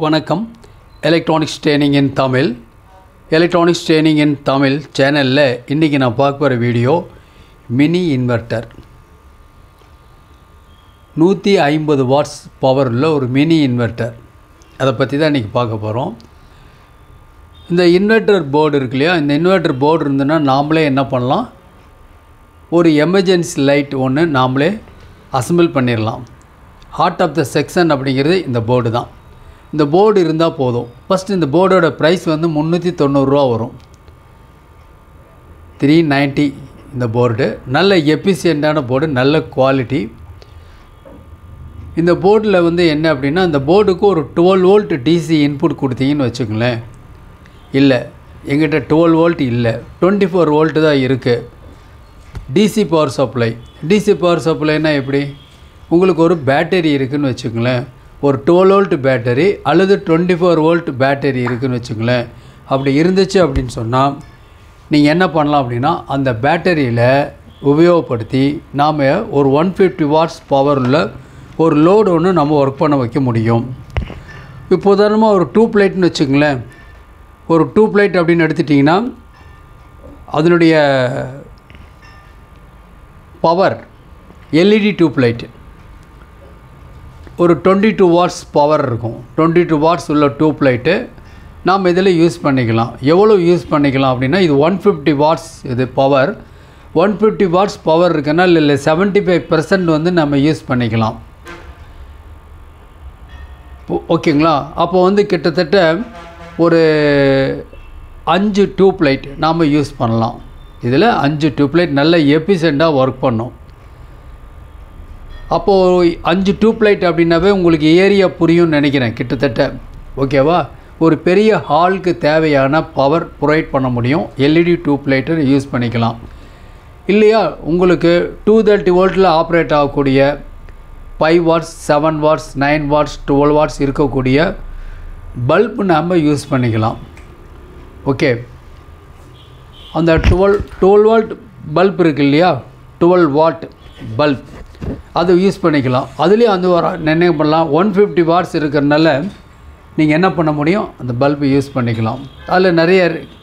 வணக்கம். Electronics training இன் தமிழ் சேனலில் இன்றைக்கி நான் பார்க்க போகிற video mini inverter 150 watts power உள்ள ஒரு மினி இன்வெர்ட்டர். அதை பற்றி தான் இன்றைக்கி பார்க்க போகிறோம். இந்த இன்வெர்ட்டர் போர்டு இருக்கு இல்லையா, இந்த இன்வெர்ட்டர் போர்டு இருந்ததுன்னா நாமளே என்ன பண்ணலாம், ஒரு எமர்ஜென்சி லைட் ஒன்று நாமளே அசம்பிள் பண்ணிடலாம். ஹார்ட் ஆஃப் த செக்ஷன் அப்படிங்கிறது இந்த போர்டு தான். இந்த போர்டு இருந்தால் போதும். ஃபஸ்ட்டு இந்த போர்டோட ப்ரைஸ் வந்து 390 ரூபா வரும். 390 இந்த போர்டு. நல்ல எஃபிஷியண்ட்டான போர்டு, நல்ல குவாலிட்டி. இந்த போர்டில் வந்து என்ன அப்படின்னா, இந்த போர்டுக்கு ஒரு 12 வோல்ட் டிசி இன்புட் கொடுத்தீங்கன்னு வச்சுக்கோங்களேன். இல்லை, எங்கிட்ட 12 வோல்ட் இல்லை, 24 வோல்ட்டு தான் இருக்குது. டிசி பவர் சப்ளைனா எப்படி, உங்களுக்கு ஒரு பேட்டரி இருக்குதுன்னு வச்சுக்கோங்களேன். ஒரு 12 வோல்ட் பேட்டரி அல்லது 24 வோல்ட் பேட்டரி இருக்குதுன்னு வச்சுக்கோங்களேன். அப்படி இருந்துச்சு அப்படின்னு சொன்னால் நீங்கள் என்ன பண்ணலாம் அப்படின்னா, அந்த பேட்டரியில் உபயோகப்படுத்தி நாம் ஒரு 150 வாட்ஸ் பவர் உள்ள ஒரு லோடு ஒன்று நம்ம ஒர்க் பண்ண வைக்க முடியும். இப்போ உதாரணமாக ஒரு டியூப் லைட்னு வச்சுக்கோங்களேன். ஒரு டியூப் லைட் அப்படின்னு எடுத்துட்டிங்கன்னா அதனுடைய பவர் எல்இடி டியூப் லைட் ஒரு 22 வாட்ஸ் பவர் இருக்கும். 22 வாட்ஸ் உள்ள டியூப் லைட்டு நாம் இதில் யூஸ் பண்ணிக்கலாம். எவ்வளோ யூஸ் பண்ணிக்கலாம் அப்படின்னா, இது 150 வாட்ஸ் இது பவர். 150 வாட்ஸ் பவர் இருக்குன்னா இல்லை 75% வந்து நம்ம யூஸ் பண்ணிக்கலாம். ஓகேங்களா? அப்போ வந்து கிட்டத்தட்ட ஒரு 5 டியூப் லைட் நாம் யூஸ் பண்ணலாம். இதில் 5 டியூப் லைட் நல்ல எஃபிஷியண்ட்டாக ஒர்க் பண்ணும். அப்போது 5 டியூப் லைட் அப்படின்னாவே உங்களுக்கு ஏரியா புரியும்னு நினைக்கிறேன் கிட்டத்தட்ட. ஓகேவா? ஒரு பெரிய ஹாலுக்கு தேவையான பவர் ப்ரொவைட் பண்ண முடியும். எல்இடி டியூப் லைட்டை யூஸ் பண்ணிக்கலாம். இல்லையா, உங்களுக்கு 230 வோல்ட்டில் ஆப்ரேட் ஆகக்கூடிய 5 வாட்ஸ் 7 வாட்ஸ் 9 வாட்ஸ் 12 வாட்ஸ் இருக்கக்கூடிய பல்ப் நம்ம யூஸ் பண்ணிக்கலாம். ஓகே, அந்த 12 வால்ட் பல்ப் இருக்கு இல்லையா, 12 வாட் பல்ப், அது யூஸ் பண்ணிக்கலாம். அதுலேயும் அந்த என்ன பண்ணலாம், 150 வாட்ஸ் இருக்கிறதுனால நீங்கள் என்ன பண்ண முடியும், அந்த பல்பு யூஸ் பண்ணிக்கலாம். அதில் நிறைய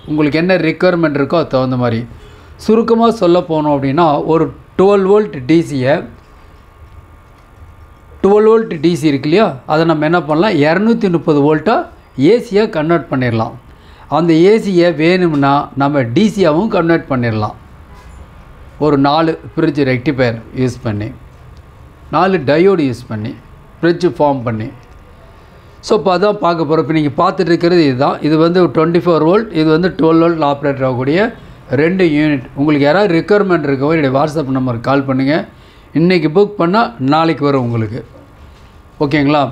உங்களுக்கு என்ன ரெக்குயர்மெண்ட் இருக்கோ அது தகுந்த மாதிரி. சுருக்கமாக சொல்ல போனோம் அப்படின்னா, ஒரு 12 வோல்ட் டிசியை 12 வோல்ட் டிசி இருக்கு இல்லையா, அதை நம்ம என்ன பண்ணலாம், 230 வோல்ட்டாக ஏசியாக கன்வெர்ட் பண்ணிடலாம். அந்த ஏசியை வேணும்னா நம்ம டிசியாகவும் கன்வெர்ட் பண்ணிடலாம். ஒரு 4 ஃப்ரிட்ஜ் ரெக்டிஃபயர் யூஸ் பண்ணி, 4 டயோடு யூஸ் பண்ணி ஃப்ரிட்ஜ் ஃபார்ம் பண்ணி. ஸோ இப்போ அதான் பார்க்க போகிறோம். இப்போ நீங்கள் பார்த்துட்டு இருக்கிறது இதுதான். இது வந்து 24 வோல்ட், இது வந்து 12 வோல்ட் ஆப்ரேட் ஆகக்கூடிய 2 யூனிட். உங்களுக்கு யாராவது ரெக்குயர்மெண்ட் இருக்கோ என்னுடைய வாட்ஸ்அப் நம்பருக்கு கால் பண்ணுங்கள். இன்றைக்கி புக் பண்ணால் நாளைக்கு வரும் உங்களுக்கு. ஓகேங்களா?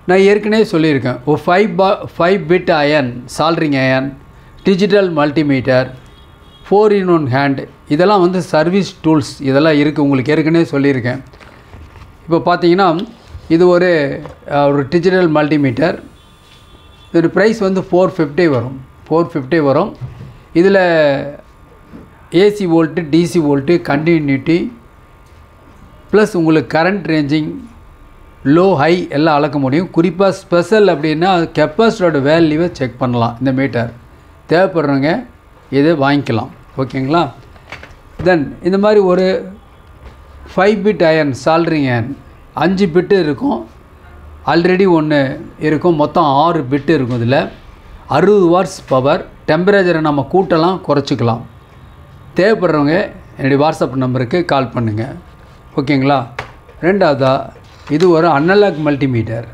நான் ஏற்கனவே சொல்லியிருக்கேன், ஒரு 5 bit iron, soldering iron, digital multimeter, 4-in-1 hand, இதெல்லாம் வந்து சர்வீஸ் டூல்ஸ் இதெல்லாம் இருக்குது. உங்களுக்கு ஏற்கனவே சொல்லியிருக்கேன். இப்போ பார்த்தீங்கன்னா இது ஒரு டிஜிட்டல் மல்டிமீட்டர். இதோட ப்ரைஸ் வந்து 450 வரும். இதில் AC volt, DC volt, continuity plus உங்களுக்கு கரண்ட் ரேஞ்சிங், லோ ஹை எல்லாம் அளக்க முடியும். குறிப்பாக ஸ்பெஷல் அப்படின்னா கெப்பாசிட்டரோட வேல்யூவை செக் பண்ணலாம். இந்த மீட்டர் தேவைப்படுறவங்க இதை வாங்கிக்கலாம். ஓகேங்களா? தென் இந்த மாதிரி ஒரு 5 பிட் அயன், சால்ட்ரிங் அயன், 5 பிட்டு இருக்கும். ஆல்ரெடி ஒன்று இருக்கும், மொத்தம் 6 பிட்டு இருக்கும். இதில் 60 வாட்ஸ் பவர். டெம்பரேச்சரை நம்ம கூட்டலாம் குறைச்சிக்கலாம். தேவைப்படுறவங்க என்னுடைய வாட்ஸ்அப் நம்பருக்கு கால் பண்ணுங்கள். ஓகேங்களா? ரெண்டாவதாக இது ஒரு அனலாக் மல்டிமீட்டர்.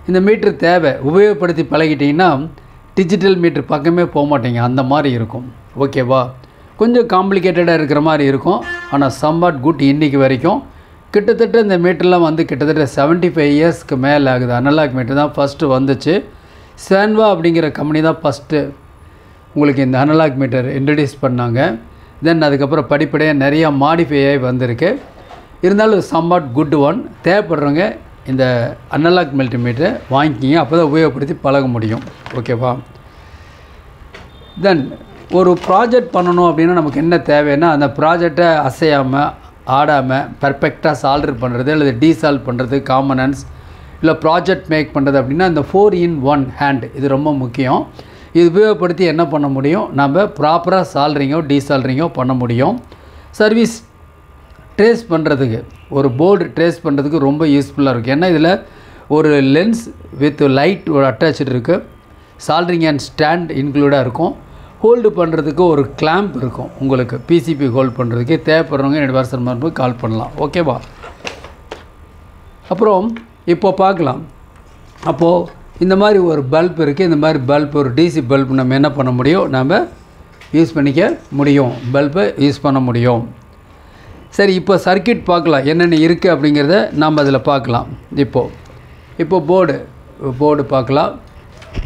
இந்த மீட்டர் தேவை, உபயோகப்படுத்தி பழகிட்டிங்கன்னா டிஜிட்டல் மீட்டர் பக்கமே போக மாட்டீங்க, அந்த மாதிரி இருக்கும். ஓகேவா? கொஞ்சம் காம்ப்ளிகேட்டடாக இருக்கிற மாதிரி இருக்கும், ஆனால் சம்பாட் குட். இன்றைக்கி வரைக்கும் கிட்டத்தட்ட இந்த மீட்டர்லாம் வந்து கிட்டத்தட்ட 75 இயர்ஸ்க்கு மேலே ஆகுது. அனலாக் மீட்டர் தான் ஃபஸ்ட்டு வந்துச்சு. சான்வா அப்படிங்கிற கம்பெனி தான் ஃபஸ்ட்டு உங்களுக்கு இந்த அனலாக் மீட்டர் இன்ட்ரடியூஸ் பண்ணாங்க. தென் அதுக்கப்புறம் படிப்படியாக நிறையா மாடிஃபை ஆகி வந்திருக்கு. இருந்தாலும் சம்பாட் குட் ஒன். தேவைப்படுறவங்க இந்த அனலாக் மல்டிமீட்டரை வாங்கிக்கிங்க, அப்போ தான் உபயோகப்படுத்தி பழக முடியும். ஓகேவா? தென் ஒரு ப்ராஜெக்ட் பண்ணணும் அப்படின்னா நமக்கு என்ன தேவைன்னா, அந்த ப்ராஜெக்டை அசையாமல் ஆடாமல் பர்ஃபெக்டாக சால்டர் பண்ணுறது அல்லது டீசால்வ் பண்ணுறது, காம்பனன்ட்ஸ் இல்லை ப்ராஜெக்ட் மேக் பண்ணுறது அப்படின்னா இந்த 4-in-1 ஹேண்ட் இது ரொம்ப முக்கியம். இது உபயோகப்படுத்தி என்ன பண்ண முடியும், நம்ம ப்ராப்பராக சால்ரிங்கோ டீசால்ரிங்கோ பண்ண முடியும். சர்வீஸ் ட்ரேஸ் பண்ணுறதுக்கு ஒரு போர்டு ட்ரேஸ் பண்ணுறதுக்கு ரொம்ப யூஸ்ஃபுல்லாக இருக்குது. ஏன்னா இதில் ஒரு லென்ஸ் வித் லைட் ஒரு அட்டாச்சு இருக்குது. சால்ரிங் அண்ட் ஸ்டாண்ட் இன்க்ளூடாக இருக்கும். ஹோல்டு பண்ணுறதுக்கு ஒரு கிளாம்ப் இருக்கும். உங்களுக்கு பிசிபி ஹோல்ட் பண்ணுறதுக்கு தேவைப்படுறவங்க என்னோடய வாட்ஸ்அப் நம்பருக்கு கால் பண்ணலாம். ஓகேவா? அப்புறம் இப்போ பார்க்கலாம். அப்போது இந்த மாதிரி ஒரு பல்ப் இருக்குது. இந்த மாதிரி பல்ப் ஒரு டிசி பல்ப் நம்ம என்ன பண்ண முடியும், நம்ம யூஸ் பண்ணிக்க முடியும். பல்பை யூஸ் பண்ண முடியும். சரி, இப்போ சர்க்கியூட் பார்க்கலாம் என்னென்ன இருக்குது அப்படிங்கிறத நம்ம அதில் பார்க்கலாம். இப்போ போர்டு பார்க்கலாம்.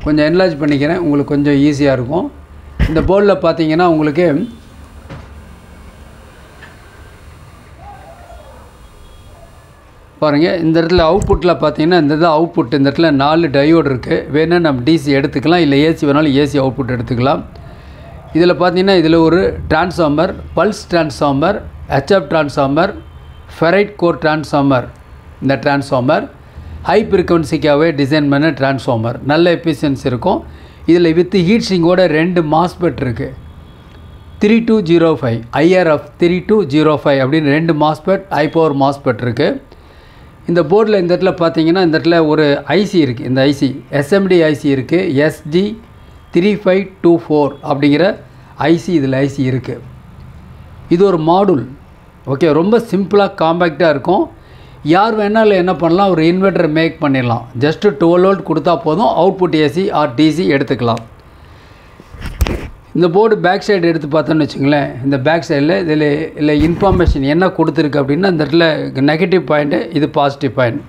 கொஞ்சம் என்லார்ஜ் பண்ணிக்கிறேன், உங்களுக்கு கொஞ்சம் ஈஸியாக இருக்கும். இந்த போர்டில் பார்த்தீங்கன்னா உங்களுக்கு பாருங்கள், இந்த இடத்துல அவுட்புட்டில் பார்த்தீங்கன்னா இந்த இடத்துல அவுட்புட், இந்த இடத்துல 4 டயோடு இருக்குது. வேணால் நம்ம டிசி எடுத்துக்கலாம், இல்லை ஏசி வேணாலும் ஏசி அவுட்புட் எடுத்துக்கலாம். இதில் பார்த்தீங்கன்னா இதில் ஒரு transformer, pulse transformer, HF transformer, ferrite core transformer. இந்த டிரான்ஸ்ஃபார்மர் ஹை ஃப்ரீக்வன்சிக்காகவே டிசைன் பண்ண டிரான்ஸ்ஃபார்மர், நல்ல எஃபிஷியன்சி இருக்கும். இதில் வித் ஹீட் சிங்கோட 2 மாஸ்பெட் இருக்குது. 3205 IRF 3205 அப்படின்னு 2 மாஸ்பெட் ஹை பவர் மாஸ்பெட் இருக்குது. இந்த போர்டில் இந்த இடத்துல பார்த்தீங்கன்னா இந்த இடத்துல ஒரு ஐசி இருக்குது. இந்த ஐசி SMD ஐசி இருக்குது. SG3524 அப்படிங்கிற ஐசி இதில் ஐசி இருக்குது. இது ஒரு மாடுல். ஓகே, ரொம்ப சிம்பிளாக காம்பேக்டாக இருக்கும். யார் வேணாலும் என்ன பண்ணலாம், ஒரு இன்வெர்டர் மேக் பண்ணிடலாம். ஜஸ்ட்டு 12 வோல்ட் கொடுத்தா போதும், அவுட்புட் ஏசி ஆர் டிசி எடுத்துக்கலாம். இந்த போர்டு பேக் சைடு எடுத்து பார்த்தோன்னு வச்சுங்களேன், இந்த பேக் சைடில் இதில் இன்ஃபர்மேஷன் என்ன கொடுத்துருக்கு அப்படின்னா இந்த இடத்துல நெகட்டிவ் பாயிண்ட்டு, இது பாசிட்டிவ் பாயிண்ட்.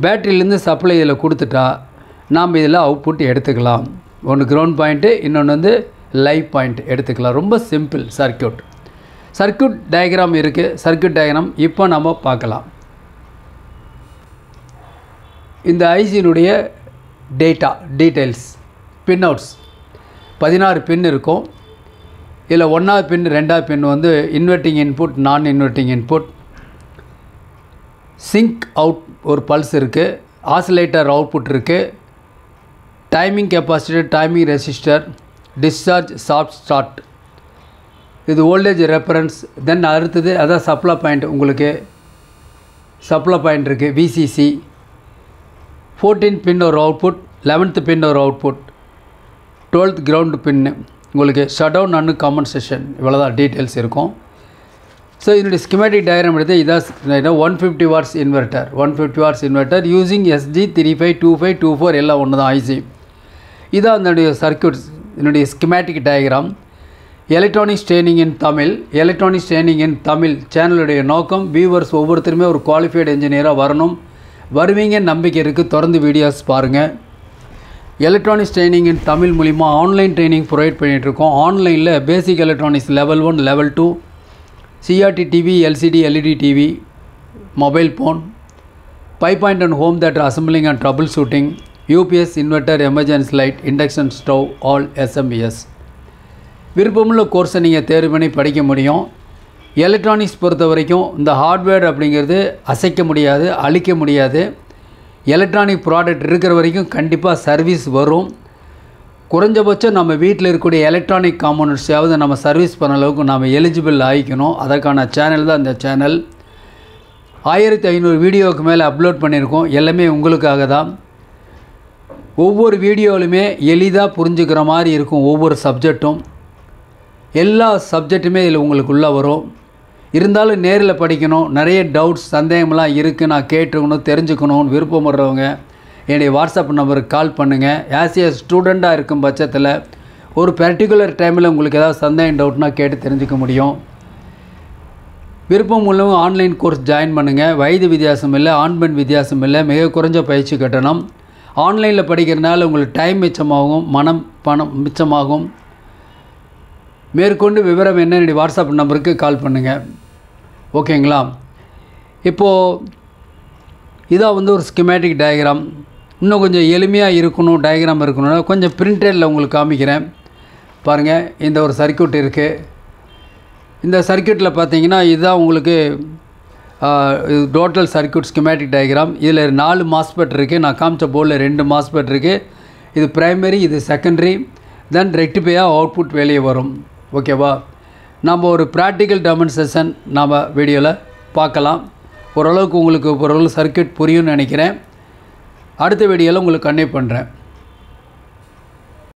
பேட்டரியிலேருந்து சப்ளை இதில் கொடுத்துட்டா நாம் இதில் அவுட்புட் எடுத்துக்கலாம். ஒன்று கிரவுண்ட் பாயிண்ட்டு, இன்னொன்று வந்து லைவ் பாயிண்ட் எடுத்துக்கலாம். ரொம்ப சிம்பிள் சர்க்கியூட் டயக்ராம் இருக்குது. சர்க்கியூட் டயக்ராம் இப்போ நம்ம பார்க்கலாம். இந்த ஐசியினுடைய டீட்டெயில்ஸ், பின் அவுட்ஸ் 16 பின் இருக்கும். இதில் 1வது பின் 2வது பின் வந்து இன்வெர்ட்டிங் இன்புட், நான் இன்வெர்ட்டிங் இன்புட். சிங்க் அவுட் ஒரு பல்ஸ் இருக்குது. ஆசிலேட்டர் அவுட்புட் இருக்குது. Timing capacitor, timing resistor, discharge, soft start. இது வோல்டேஜ் ரெஃபரன்ஸ். தென் அடுத்தது அதான் சப்ளை பாயிண்ட். உங்களுக்கு சப்ளை பாயிண்ட் இருக்குது. VCC 14 பின் ஒரு அவுட்புட், 11th பின் ஒரு அவுட்புட், 12th கிரவுண்டு பின்னு. உங்களுக்கு ஷட் டவுன் அண்ட் காம்பன்சேஷன், இவ்வளோதான் டீட்டெயில்ஸ் இருக்கும். ஸோ இதனுடைய ஸ்கிமேட்டிக் டயக்ராம் எடுத்து இதான் 150 watts inverter. 150 watts inverter using SG352524 எல்லாம் ஒன்று தான் ஐசி. இதான் அதனுடைய சர்க்கியூட்ஸ், இதனுடைய schematic diagram. Electronics training in Tamil சேனலுடைய நோக்கம் வியூவர்ஸ் ஒவ்வொருத்தருமே ஒரு குவாலிஃபைடு என்ஜினியராக வருவீங்க நம்பிக்கை இருக்குது. தொடர்ந்து வீடியோஸ் பாருங்கள். எலக்ட்ரானிக்ஸ் ட்ரைனிங் இன் தமிழ் மூலிமா ஆன்லைன் ட்ரைனிங் ப்ரொவைட் பண்ணிகிட்ருக்கோம். ஆன்லைனில் பேசிக் electronics level 1, level 2, CRT TV, LCD LED TV, mobile phone, 5-point and home theatre assembling and troubleshooting, UPS, inverter, emergency light, induction stove, all SMES. விருப்பமுள்ள கோர்ஸை நீங்கள் தேர்வு பண்ணி படிக்க முடியும். Electronics பொறுத்த வரைக்கும் இந்த ஹார்ட்வேர் அப்படிங்கிறது அசைக்க முடியாது, அழிக்க முடியாது. எலக்ட்ரானிக் ப்ராடக்ட் இருக்கிற வரைக்கும் கண்டிப்பாக சர்வீஸ் வரும். குறைஞ்சபட்சம் நம்ம வீட்டில் இருக்கக்கூடிய எலக்ட்ரானிக் காம்போனன்ட்ஸாவது நம்ம சர்வீஸ் பண்ண அளவுக்கு நம்ம எலிஜிபிள் ஆகிக்கணும். அதற்கான சேனல் தான் இந்த சேனல். 1500 வீடியோவுக்கு மேலே அப்லோட் பண்ணியிருக்கோம். எல்லாமே உங்களுக்காக தான். ஒவ்வொரு வீடியோவிலுமே எளிதாக புரிஞ்சுக்கிற மாதிரி இருக்கும். ஒவ்வொரு சப்ஜெக்டும், எல்லா சப்ஜெக்ட்டுமே இதில் உங்களுக்குள்ளே வரும். இருந்தாலும் நேரில் படிக்கணும், நிறைய டவுட்ஸ் சந்தேகமெல்லாம் இருக்குது, நான் கேட்டுக்கணும் தெரிஞ்சுக்கணும்னு விருப்பப்படுறவங்க என்னுடைய வாட்ஸ்அப் நம்பருக்கு கால் பண்ணுங்கள். ஆஸ் ஏ ஸ்டூடெண்ட்டாக இருக்கும் பட்சத்தில் ஒரு பர்டிகுலர் டைமில் உங்களுக்கு ஏதாவது சந்தேகம் டவுட்னா கேட்டு தெரிஞ்சுக்க முடியும். விருப்பம் உள்ளவங்க ஆன்லைன் கோர்ஸ் ஜாயின் பண்ணுங்கள். வயது வித்தியாசம் இல்லை, ஆண் பெண் வித்தியாசம் இல்லை, மிக குறைஞ்ச பயிற்சி கட்டணம். ஆன்லைனில் படிக்கிறதுனால உங்களுக்கு டைம் மிச்சமாகும், பணம் மிச்சமாகும். மேற்கொண்டு விவரம் என்ன என்னுடைய வாட்ஸ்அப் நம்பருக்கு கால் பண்ணுங்கள். ஓகேங்களா? இப்போது இதாக வந்து ஒரு ஸ்கிமேட்டிக் டயக்ராம். இன்னும் கொஞ்சம் எளிமையாக இருக்கணும், டயக்ராம் இருக்கணும்னா கொஞ்சம் பிரிண்டரில் உங்களுக்கு காமிக்கிறேன் பாருங்கள். இந்த ஒரு சர்க்கியூட் இருக்குது. இந்த சர்க்கியூட்டில் பார்த்தீங்கன்னா இதுதான் உங்களுக்கு இது டோட்டல் சர்க்யூட் ஸ்கிமேட்டிக் டயக்ராம். இதில் 4 மாஸ்பெட் இருக்குது. நான் காமிச்ச போர்டில் 2 மாஸ்பெட் இருக்குது. இது ப்ரைமரி, இது செகண்டரி. தென் ரெக்டிஃபையாக அவுட்புட் வெளியே வரும். ஓகேவா? நம்ம ஒரு ப்ராக்டிக்கல் டெமான்ஸ்ட்ரேஷன் நாம் வீடியோவில் பார்க்கலாம். ஓரளவுக்கு உங்களுக்கு ஓரளவு சர்க்யூட் புரியும்னு நினைக்கிறேன். அடுத்த வீடியோவில் உங்களுக்கு கன்வே பண்ணுறேன்.